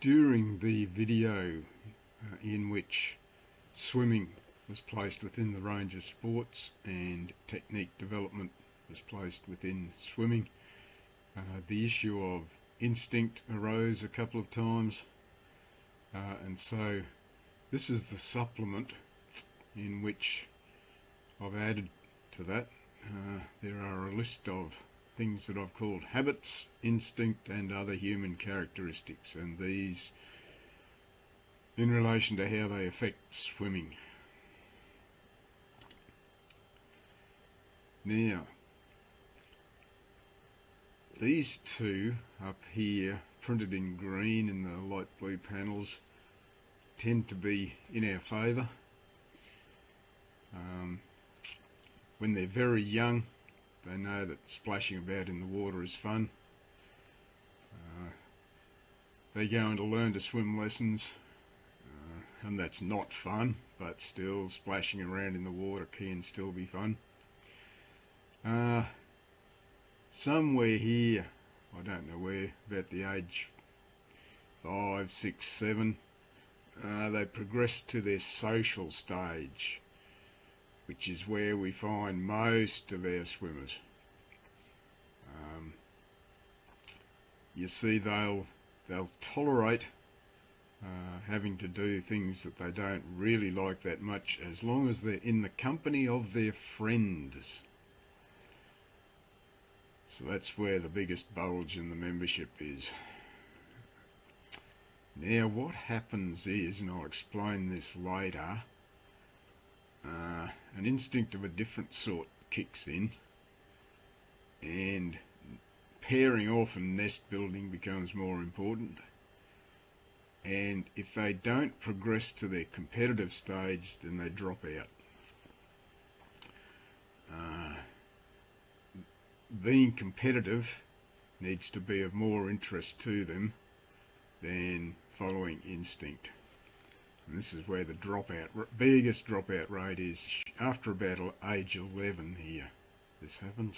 During the video in which swimming was placed within the range of sports and technique development was placed within swimming, the issue of instinct arose a couple of times, and so this is the supplement in which I've added to that. There are a list of things that I've called habits, instinct and other human characteristics, and these in relation to how they affect swimming. Now, these two up here, printed in green in the light blue panels, tend to be in our favour. When they're very young, they know that splashing about in the water is fun. They go on to learn to swim lessons, and that's not fun, but still splashing around in the water can still be fun. Somewhere here, I don't know where, about the age 5, 6, 7, they progress to their social stage, which is where we find most of our swimmers. You see, they'll tolerate having to do things that they don't really like that much, as long as they're in the company of their friends. So that's where the biggest bulge in the membership is. Now what happens is, and I'll explain this later, an instinct of a different sort kicks in, and pairing off and nest building becomes more important. And if they don't progress to their competitive stage, then they drop out. Being competitive needs to be of more interest to them than following instinct. And this is where the biggest dropout rate is. After about age 11 here, this happens.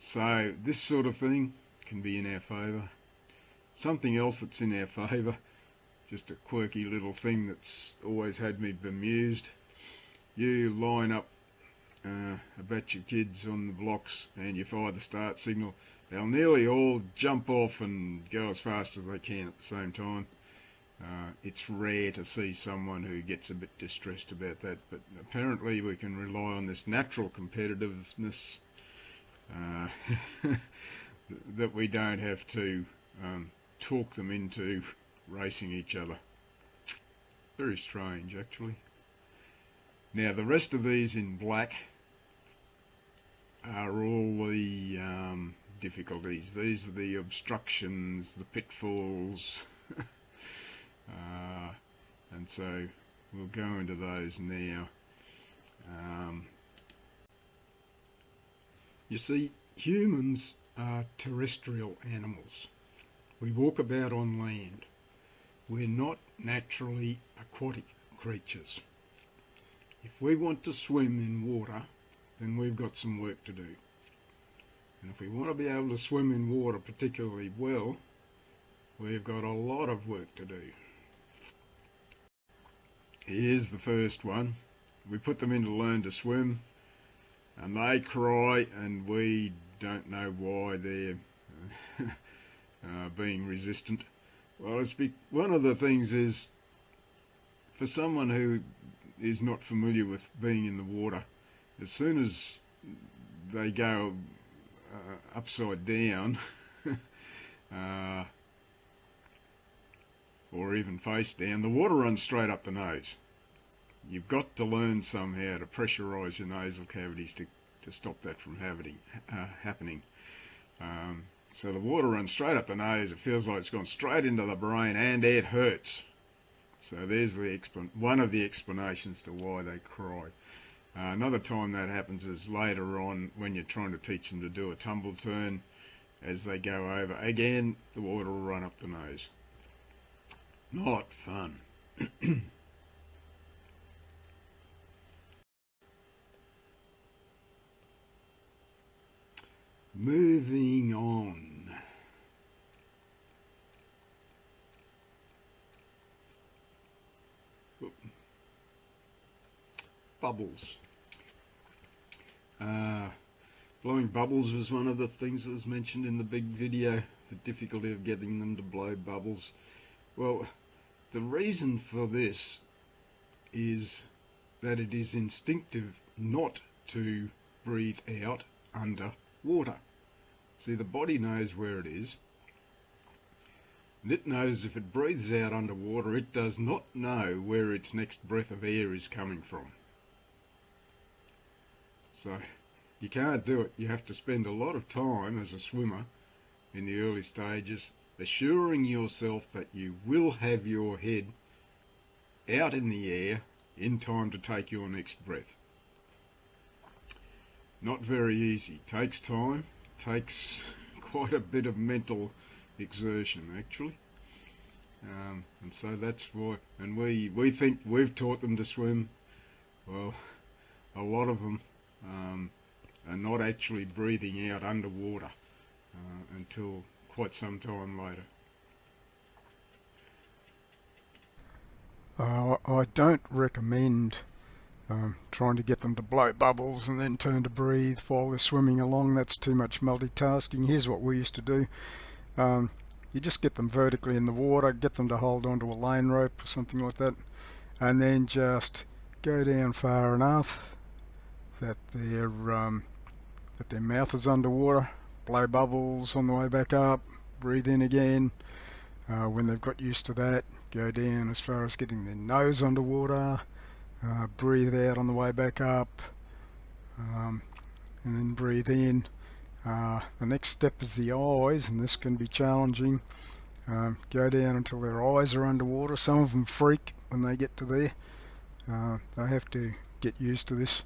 So this sort of thing can be in our favour. Something else that's in our favour, just a quirky little thing that's always had me bemused. You line up a batch of kids on the blocks and you fire the start signal. They'll nearly all jump off and go as fast as they can at the same time. It's rare to see someone who gets a bit distressed about that, but apparently we can rely on this natural competitiveness that we don't have to talk them into racing each other. Very strange, actually. Now the rest of these in black are all the difficulties. These are the obstructions, the pitfalls, and so we'll go into those now. You see, humans are terrestrial animals. We walk about on land. We're not naturally aquatic creatures. If we want to swim in water, then we've got some work to do. And if we want to be able to swim in water particularly well, we've got a lot of work to do. Here's the first one. We put them in to learn to swim, and they cry, and we don't know why they're being resistant. Well, one of the things is, for someone who is not familiar with being in the water, as soon as they go upside down or even face down, the water runs straight up the nose. You've got to learn somehow to pressurise your nasal cavities to stop that from happening. So the water runs straight up the nose. It feels like it's gone straight into the brain, and it hurts. So there's one of the explanations to why they cry. Another time that happens is later on when you're trying to teach them to do a tumble turn. As they go over, again, the water will run up the nose. Not fun. Moving on. bubbles. Blowing bubbles was one of the things that was mentioned in the big video, the difficulty of getting them to blow bubbles. Well, the reason for this is that it is instinctive not to breathe out under water. See, the body knows where it is, and it knows if it breathes out underwater, it does not know where its next breath of air is coming from. So you can't do it. You have to spend a lot of time as a swimmer in the early stages assuring yourself that you will have your head out in the air in time to take your next breath. Not very easy. Takes time. Takes quite a bit of mental exertion, actually. And so that's why, and we think we've taught them to swim. Well, a lot of them are not actually breathing out underwater until quite some time later. I don't recommend trying to get them to blow bubbles and then turn to breathe while they're swimming along. That's too much multitasking. Here's what we used to do. You just get them vertically in the water, get them to hold onto a lane rope or something like that, and then just go down far enough that their mouth is underwater, blow bubbles on the way back up, breathe in again. When they've got used to that, go down as far as getting their nose underwater, breathe out on the way back up, and then breathe in. The next step is the eyes, and this can be challenging. Go down until their eyes are underwater. Some of them freak when they get to there. They have to get used to this.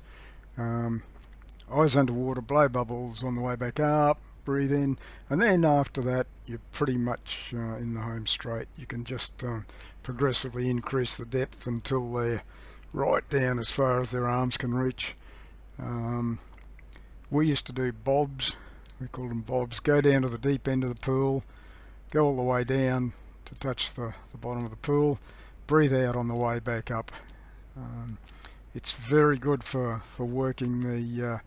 Eyes underwater, blow bubbles on the way back up, breathe in, and then after that you're pretty much in the home straight. You can just progressively increase the depth until they're right down as far as their arms can reach. We used to do bobs. We called them bobs. Go down to the deep end of the pool, go all the way down to touch the bottom of the pool, breathe out on the way back up. It's very good for working the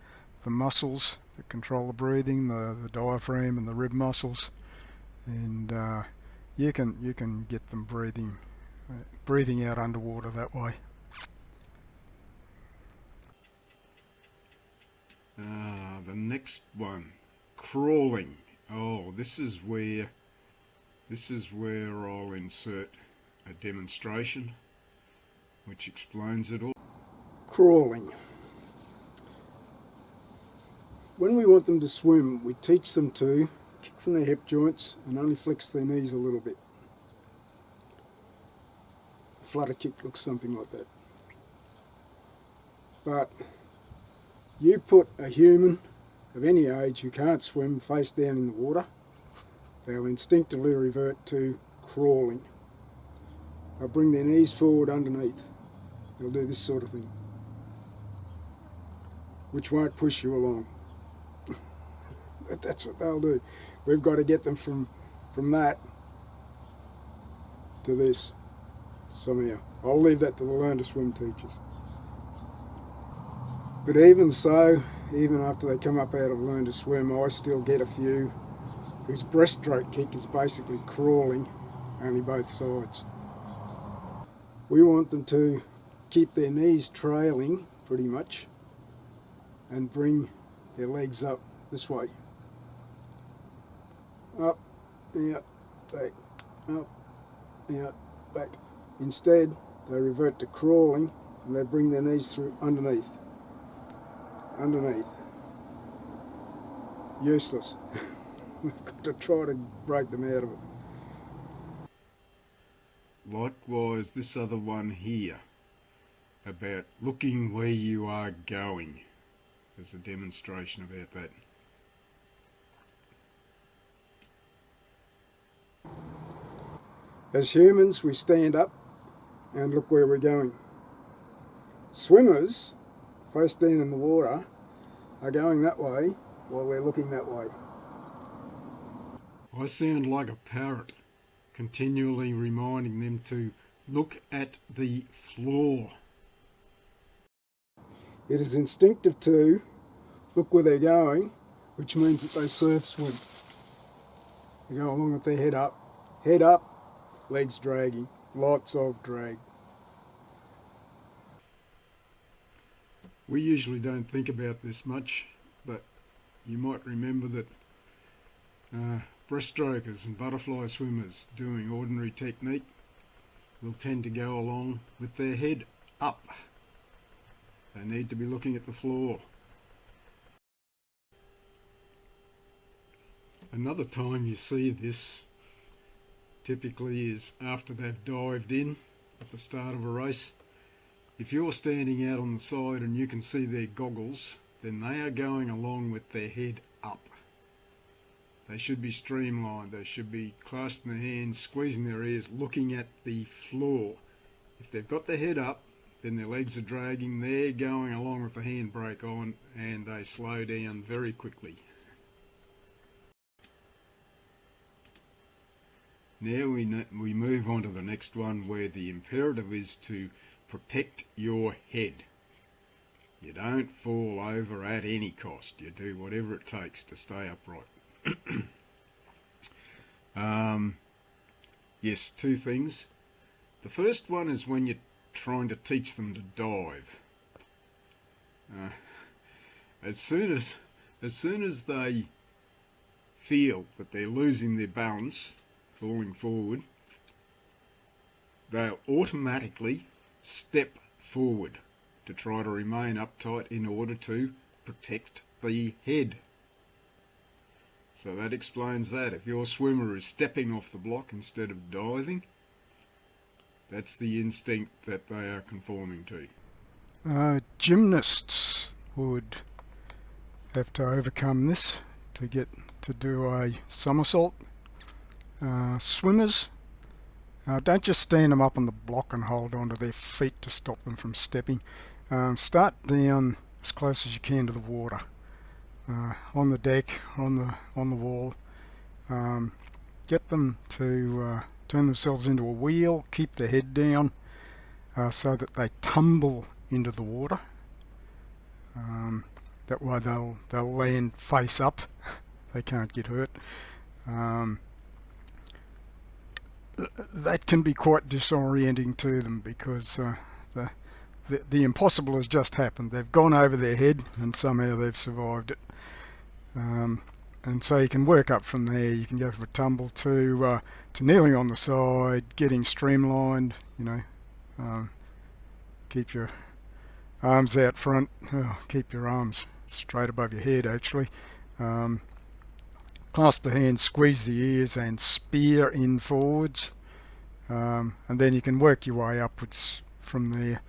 muscles that control the breathing, the diaphragm and the rib muscles, and you can get them breathing out underwater that way. The next one, crawling. Oh, this is where I'll insert a demonstration which explains it all. Crawling. When we want them to swim, we teach them to kick from their hip joints and only flex their knees a little bit. A flutter kick looks something like that. But you put a human of any age who can't swim face down in the water, they'll instinctively revert to crawling. They'll bring their knees forward underneath. They'll do this sort of thing, which won't push you along. But that's what they'll do. We've got to get them from that to this somehow. I'll leave that to the learn to swim teachers. But even so, even after they come up out of learn to swim, I still get a few whose breaststroke kick is basically crawling, only both sides. We want them to keep their knees trailing pretty much and bring their legs up this way. Up, out, back, up, out, back. Instead, they revert to crawling and they bring their knees through underneath. Useless. We've got to try to break them out of it. Likewise, this other one here about looking where you are going. There's a demonstration about that. As humans, we stand up and look where we're going. Swimmers, face down in the water, are going that way while they're looking that way. I sound like a parrot, continually reminding them to look at the floor. It is instinctive to look where they're going, which means that they surf swim. They go along with their head up, legs dragging, lots of drag. We usually don't think about this much, but you might remember that breaststrokers and butterfly swimmers doing ordinary technique will tend to go along with their head up. They need to be looking at the floor. Another time you see this typically is after they've dived in at the start of a race. If you're standing out on the side and you can see their goggles, then they are going along with their head up. They should be streamlined, they should be clasping their hands, squeezing their ears, looking at the floor. If they've got their head up, then their legs are dragging, they're going along with the handbrake on, and they slow down very quickly. Now we move on to the next one, where the imperative is to protect your head. You don't fall over at any cost. You do whatever it takes to stay upright. Yes, two things. The first one is when you're trying to teach them to dive. As soon as they feel that they're losing their balance, falling forward, they'll automatically step forward to try to remain uptight in order to protect the head. So that explains that. If your swimmer is stepping off the block instead of diving, that's the instinct that they are conforming to. Gymnasts would have to overcome this to get to do a somersault. Swimmers, don't just stand them up on the block and hold on to their feet to stop them from stepping. Start down as close as you can to the water, on the deck, on the wall. Get them to turn themselves into a wheel, keep their head down, so that they tumble into the water. That way they'll land face up. They can't get hurt. That can be quite disorienting to them, because the impossible has just happened. They've gone over their head and somehow they've survived it. And so you can work up from there. You can go from a tumble to kneeling on the side, getting streamlined. Keep your arms out front. Keep your arms straight above your head, actually. Clasp the hands, squeeze the ears, and spear in forwards. And then you can work your way upwards from there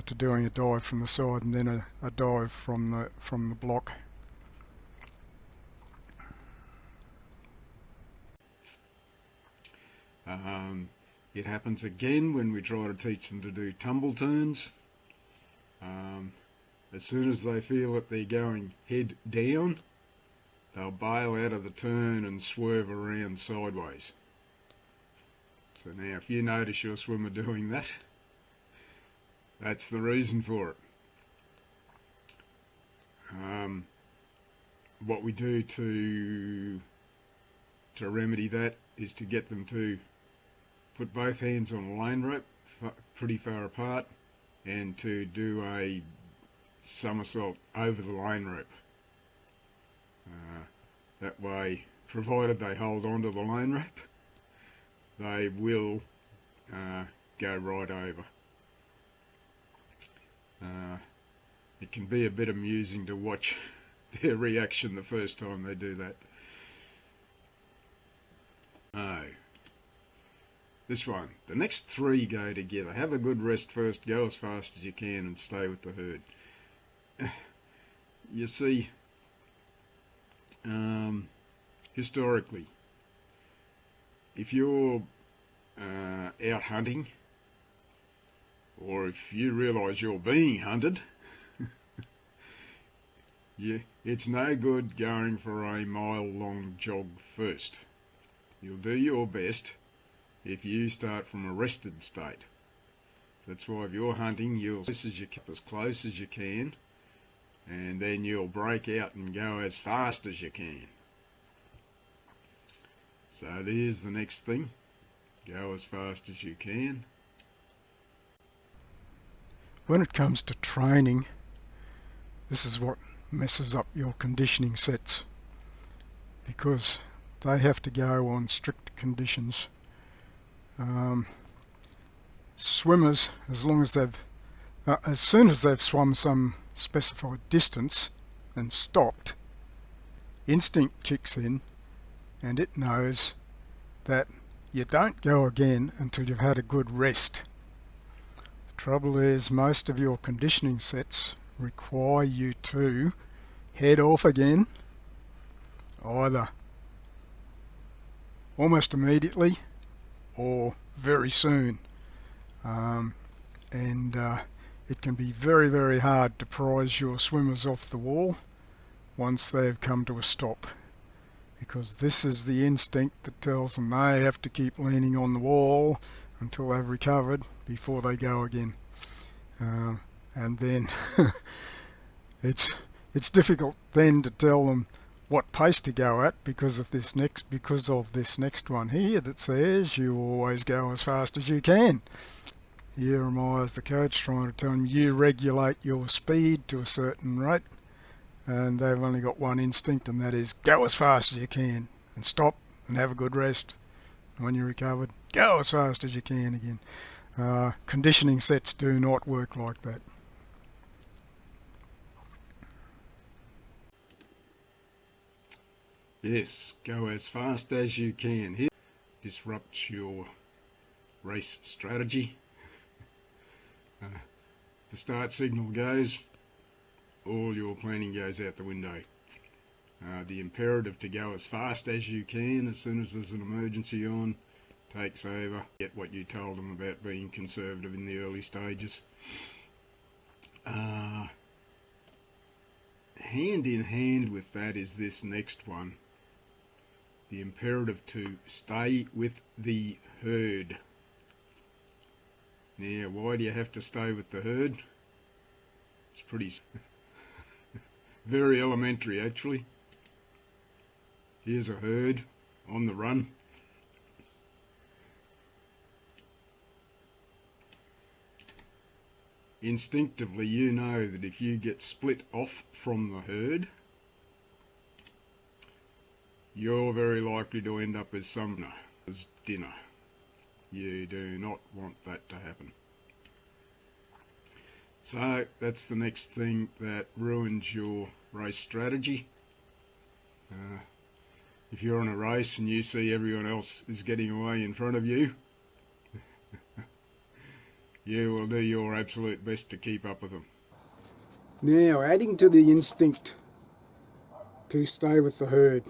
to doing a dive from the side, and then a dive from the block. It happens again when we try to teach them to do tumble turns. As soon as they feel that they're going head down, they'll bail out of the turn and swerve around sideways. So now if you notice your swimmer doing that, that's the reason for it. What we do to remedy that is to get them to put both hands on a lane rope pretty far apart, and to do a somersault over the lane rope. That way, provided they hold on to the lane rope, they will go right over. It can be a bit amusing to watch their reaction the first time they do that. This one. The next three go together. Have a good rest first, go as fast as you can, and stay with the herd. You see, historically, if you're out hunting, or if you realise you're being hunted, it's no good going for a mile-long jog first. You'll do your best if you start from a rested state. That's why if you're hunting, you'll keep as close as you can, and then you'll break out and go as fast as you can. So there's the next thing. Go as fast as you can. When it comes to training, this is what messes up your conditioning sets, because they have to go on strict conditions. Swimmers, as soon as they've swum some specified distance and stopped, instinct kicks in and it knows that you don't go again until you've had a good rest. The trouble is, most of your conditioning sets require you to head off again, either almost immediately or very soon. It can be very, very hard to prise your swimmers off the wall once they've come to a stop, because this is the instinct that tells them they have to keep leaning on the wall until they've recovered before they go again. And then it's difficult then to tell them what pace to go at because of this next one here that says you always go as fast as you can. Here am I as the coach trying to tell them you regulate your speed to a certain rate, and they've only got one instinct, and that is go as fast as you can and stop and have a good rest. And when you're recovered, go as fast as you can again. Conditioning sets do not work like that. Yes, go as fast as you can. Here disrupts your race strategy. The start signal goes, all your planning goes out the window. The imperative to go as fast as you can as soon as there's an emergency on takes over. Get what you told them about being conservative in the early stages. Hand in hand with that is this next one. The imperative to stay with the herd. Now, why do you have to stay with the herd? It's pretty very elementary, actually. Here's a herd on the run. Instinctively, you know that if you get split off from the herd, you're very likely to end up as dinner. You do not want that to happen. So that's the next thing that ruins your race strategy. If you're on a race and you see everyone else is getting away in front of you, you will do your absolute best to keep up with them. Now, adding to the instinct to stay with the herd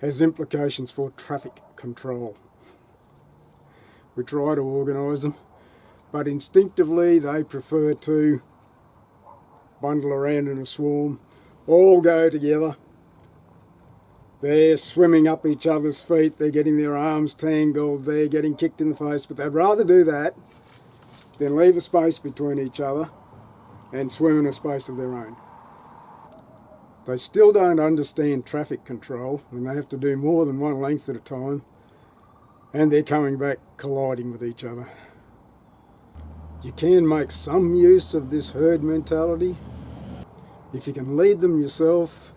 has implications for traffic control. We try to organise them, but instinctively they prefer to bundle around in a swarm, all go together. They're swimming up each other's feet, they're getting their arms tangled, they're getting kicked in the face, but they'd rather do that than leave a space between each other and swim in a space of their own. They still don't understand traffic control when they have to do more than one length at a time, and they're coming back colliding with each other. You can make some use of this herd mentality. If you can lead them yourself,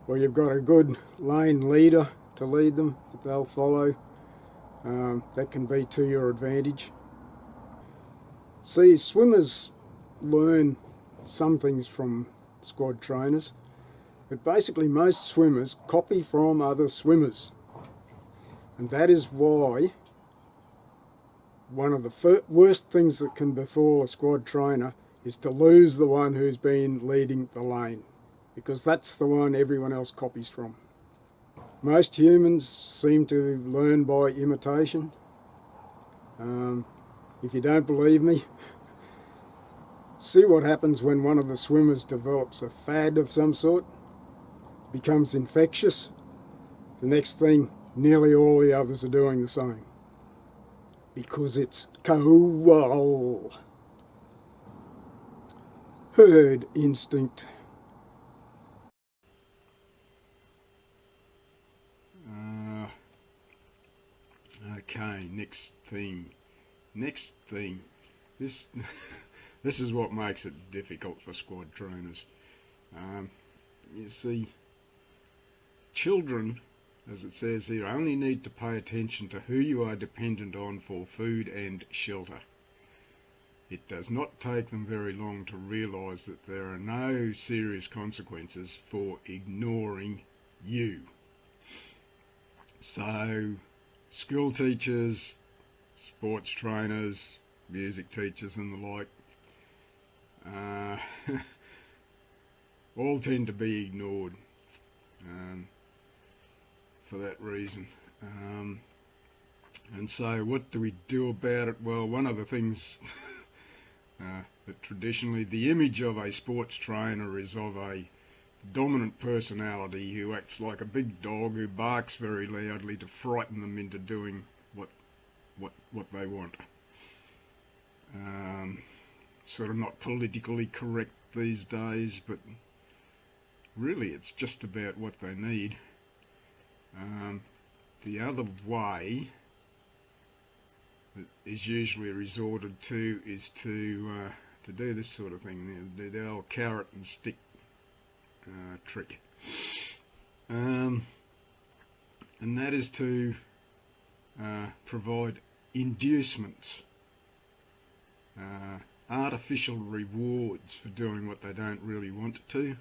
or you've got a good lane leader to lead them that they'll follow, that can be to your advantage. See, swimmers learn some things from squad trainers, but basically most swimmers copy from other swimmers. And that is why one of the worst things that can befall a squad trainer is to lose the one who's been leading the lane, because that's the one everyone else copies from. Most humans seem to learn by imitation. If you don't believe me, see what happens when one of the swimmers develops a fad of some sort, becomes infectious. The next thing, nearly all the others are doing the same. because it's coal. Herd instinct. Okay, next thing. This this is what makes it difficult for squad trainers. You see, children, as it says here, only need to pay attention to who you are dependent on for food and shelter. It does not take them very long to realise that there are no serious consequences for ignoring you. So, school teachers, sports trainers, music teachers and the like, all tend to be ignored for that reason. And so what do we do about it? Well, one of the things that traditionally the image of a sports trainer is of a dominant personality who acts like a big dog who barks very loudly to frighten them into doing what they want. Sort of not politically correct these days, but really it's just about what they need. The other way that is usually resorted to is to do this sort of thing, do the old carrot and stick trick, and that is to provide inducements, artificial rewards for doing what they don't really want to.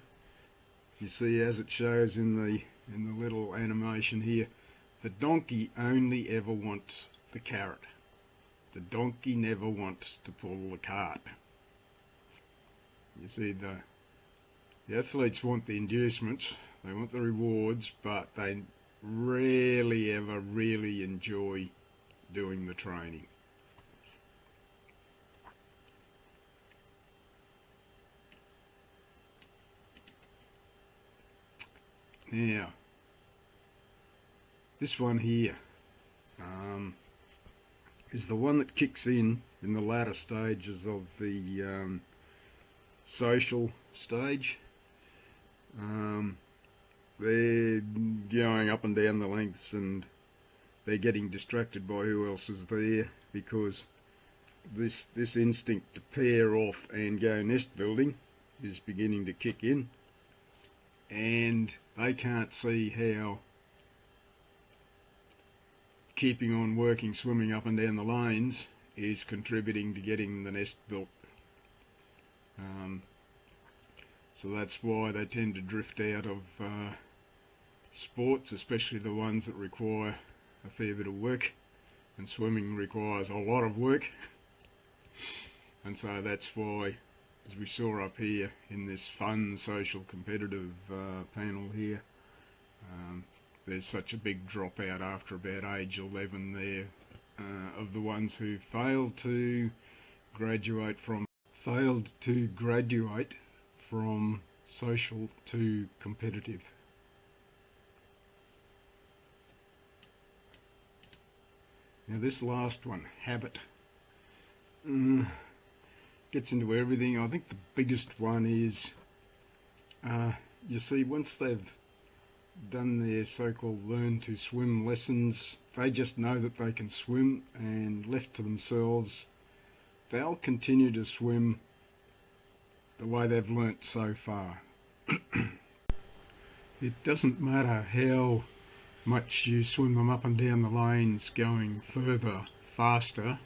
You see, as it shows in the little animation here, the donkey only ever wants the carrot. The donkey never wants to pull the cart. You see, the athletes want the inducements, they want the rewards, but they rarely ever really enjoy doing the training. Now, this one here is the one that kicks in the latter stages of the social stage. They're going up and down the lengths and they're getting distracted by who else is there, because this instinct to pair off and go nest building is beginning to kick in, and they can't see how keeping on working, swimming up and down the lanes is contributing to getting the nest built. So that's why they tend to drift out of sports, especially the ones that require a fair bit of work, and swimming requires a lot of work. And so that's why, as we saw up here in this fun, social, competitive panel here, there's such a big dropout after about age 11 there of the ones who failed to graduate from social to competitive. Now this last one, habit, gets into everything. I think the biggest one is, you see, once they've done their so-called learn to swim lessons, they just know that they can swim, and left to themselves, they'll continue to swim the way they've learnt so far. It doesn't matter how much you swim them up and down the lanes going further, faster,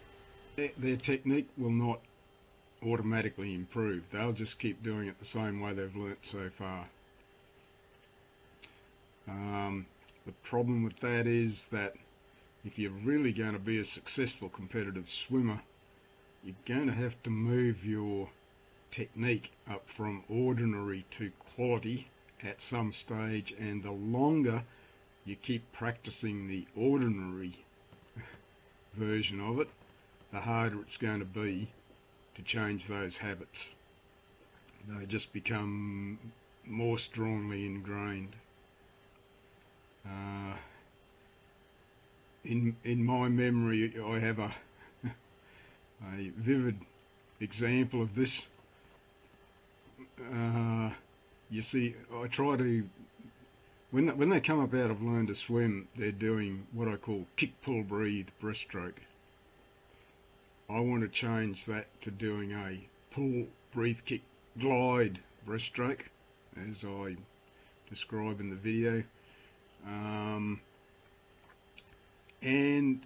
their technique will not automatically improve. They'll just keep doing it the same way they've learnt so far. The problem with that is that if you're really going to be a successful competitive swimmer, you're going to have to move your technique up from ordinary to quality at some stage, and the longer you keep practicing the ordinary version of it, the harder it's going to be to change those habits. They just become more strongly ingrained. In my memory, I have a vivid example of this. You see, I try to, when they come up out of learn to swim, they're doing what I call kick, pull, breathe breaststroke. I want to change that to doing a pull, breathe, kick, glide breaststroke, as I describe in the video. And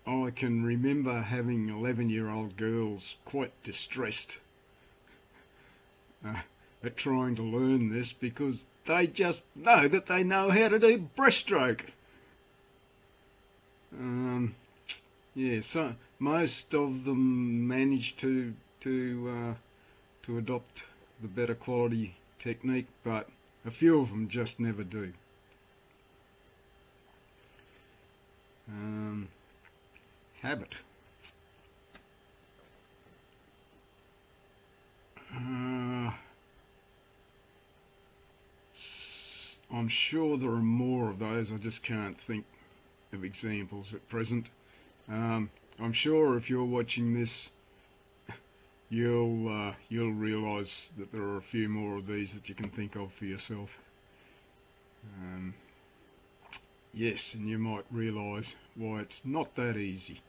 I can remember having 11-year-old girls quite distressed at trying to learn this, because they just know that they know how to do breaststroke. Yeah, so most of them manage to adopt the better quality technique, but a few of them just never do. Habit. I'm sure there are more of those. I just can't think of examples at present. I'm sure if you're watching this, you'll realise that there are a few more of these that you can think of for yourself. Yes, and you might realise why it's not that easy.